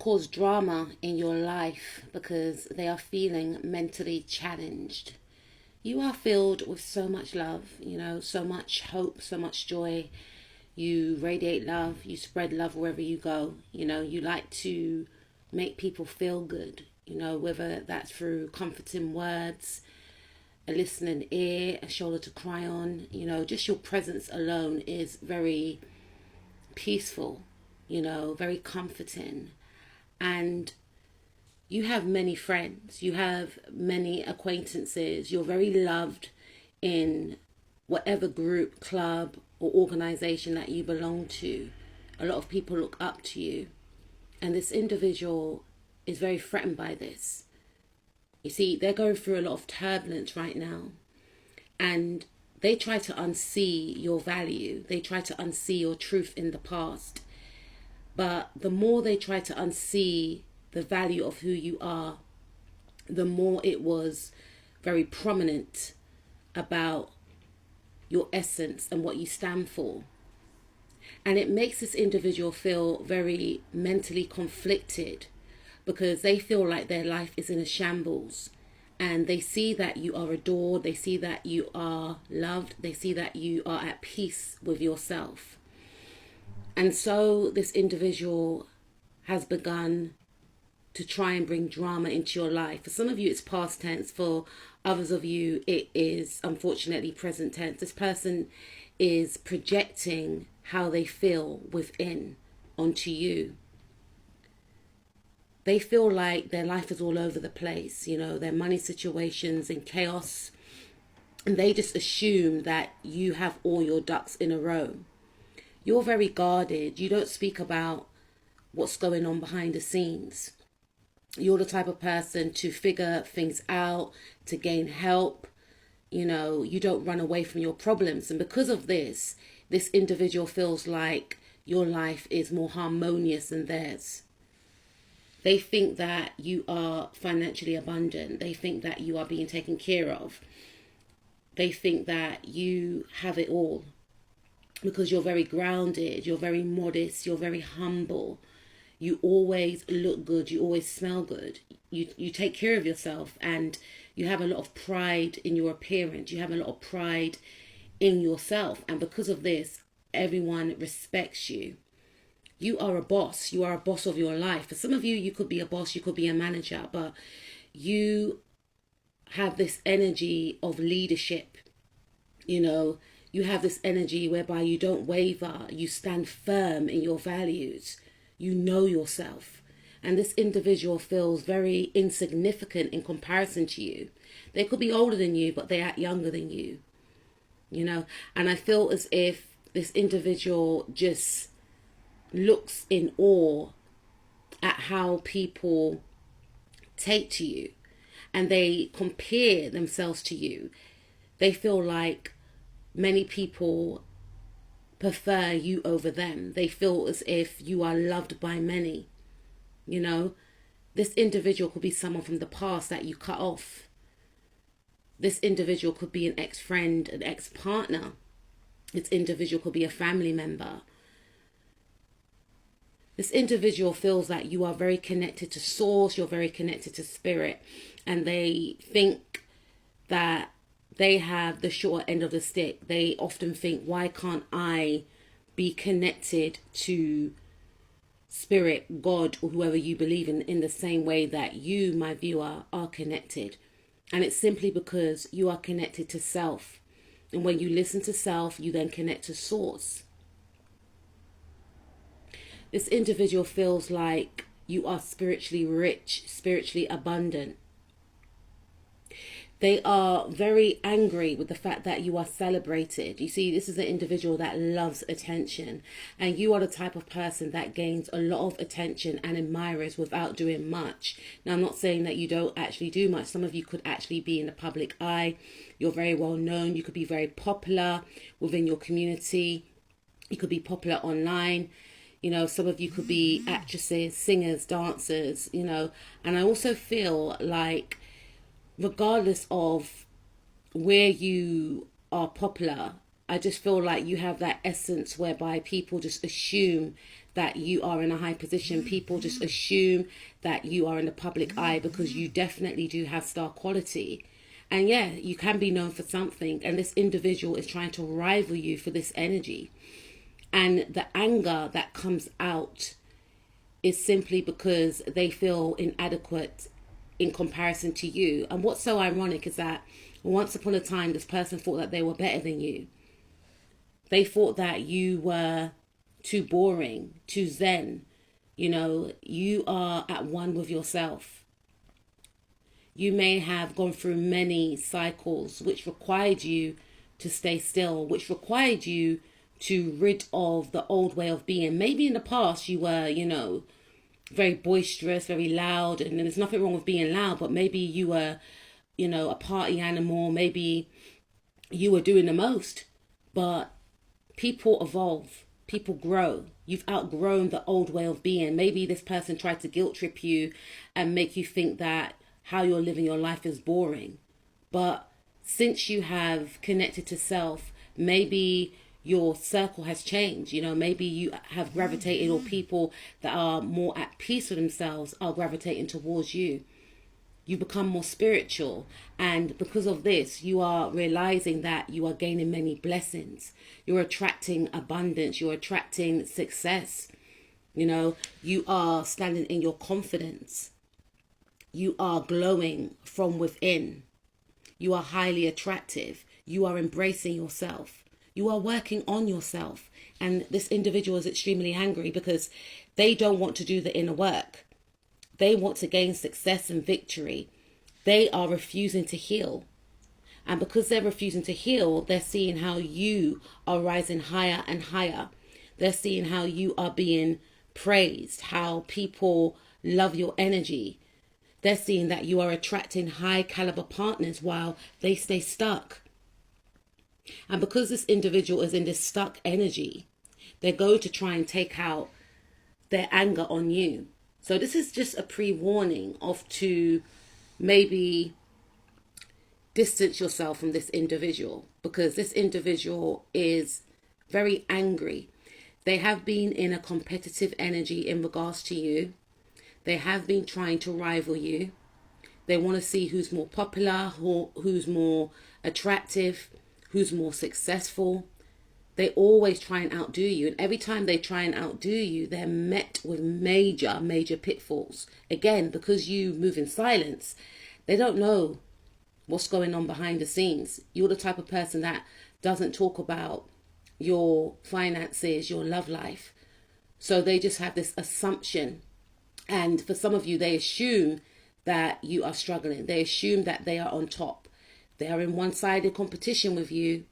cause drama in your life because they are feeling mentally challenged. You are filled with so much love, so much hope, so much joy. You radiate love, you spread love wherever you go. You like to make people feel good, whether that's through comforting words, a listening ear, a shoulder to cry on. Just your presence alone is very peaceful, very comforting. And you have many friends, you have many acquaintances, you're very loved in whatever group, club, or organization that you belong to. A lot of people look up to you, and this individual is very threatened by this. You see, they're going through a lot of turbulence right now, and they try to unsee your value. They try to unsee your truth in the past. But the more they try to unsee the value of who you are, the more it was very prominent about your essence and what you stand for. And it makes this individual feel very mentally conflicted because they feel like their life is in a shambles. And they see that you are adored, they see that you are loved, they see that you are at peace with yourself. And so this individual has begun to try and bring drama into your life. For some of you, it's past tense. For others of you, it is unfortunately present tense. This person is projecting how they feel within onto you. They feel like their life is all over the place, their money situation's in chaos. And they just assume that you have all your ducks in a row. You're very guarded. You don't speak about what's going on behind the scenes. You're the type of person to figure things out, to gain help. You don't run away from your problems. And because of this individual feels like your life is more harmonious than theirs. They think that you are financially abundant. They think that you are being taken care of. They think that you have it all because you're very grounded, you're very modest, you're very humble. You always look good, you always smell good. You take care of yourself, and you have a lot of pride in your appearance. You have a lot of pride in yourself. And because of this, everyone respects you. You are a boss. You are a boss of your life. For some of you, you could be a boss, you could be a manager, but you have this energy of leadership. You have this energy whereby you don't waver. You stand firm in your values. You know yourself. And this individual feels very insignificant in comparison to you. They could be older than you, but they act younger than you. And I feel as if this individual just looks in awe at how people take to you, and they compare themselves to you. They feel like many people prefer you over them. They feel as if you are loved by many. This individual could be someone from the past that you cut off. This individual could be an ex-friend, an ex-partner. This individual could be a family member. This individual feels that you are very connected to source, you're very connected to spirit, and they think that they have the short end of the stick. They often think, why can't I be connected to spirit, God, or whoever you believe in the same way that you, my viewer, are connected? And it's simply because you are connected to self. And when you listen to self, you then connect to source. This individual feels like you are spiritually rich, spiritually abundant. They are very angry with the fact that you are celebrated. You see, this is an individual that loves attention. And you are the type of person that gains a lot of attention and admirers without doing much. Now, I'm not saying that you don't actually do much. Some of you could actually be in the public eye. You're very well known. You could be very popular within your community. You could be popular online. Some of you could be actresses, singers, dancers, and I also feel like regardless of where you are popular, I just feel like you have that essence whereby people just assume that you are in a high position. People just assume that you are in the public eye because you definitely do have star quality. And yeah, you can be known for something. And this individual is trying to rival you for this energy. And the anger that comes out is simply because they feel inadequate in comparison to you. And what's so ironic is that once upon a time, this person thought that they were better than you. They thought that you were too boring, too zen. You know, you are at one with yourself. You may have gone through many cycles which required you to stay still, which required you to rid of the old way of being. Maybe in the past you were, you know, very boisterous, very loud, and there's nothing wrong with being loud, but maybe you were, you know, a party animal. Maybe you were doing the most. But people evolve, people grow. You've outgrown the old way of being. Maybe this person tried to guilt trip you and make you think that how you're living your life is boring. But since you have connected to self, maybe your circle has changed. You know, maybe you have gravitated, or people that are more at peace with themselves are gravitating towards you. You become more spiritual, and because of this, you are realizing that you are gaining many blessings. You're attracting abundance. You're attracting success. You know, you are standing in your confidence. You are glowing from within. You are highly attractive. You are embracing yourself. You are working on yourself. And this individual is extremely angry because they don't want to do the inner work. They want to gain success and victory. They are refusing to heal. And because they're refusing to heal, they're seeing how you are rising higher and higher. They're seeing how you are being praised, how people love your energy. They're seeing that you are attracting high caliber partners while they stay stuck. And because this individual is in this stuck energy, they're going to try and take out their anger on you. So this is just a pre-warning of to maybe distance yourself from this individual, because this individual is very angry. They have been in a competitive energy in regards to you. They have been trying to rival you. They want to see who's more popular, who's more attractive, who's more successful. They always try and outdo you. And every time they try and outdo you, they're met with major, major pitfalls. Again, because you move in silence, they don't know what's going on behind the scenes. You're the type of person that doesn't talk about your finances, your love life. So they just have this assumption. And for some of you, they assume that you are struggling. They assume that they are on top. They are in one-sided competition with you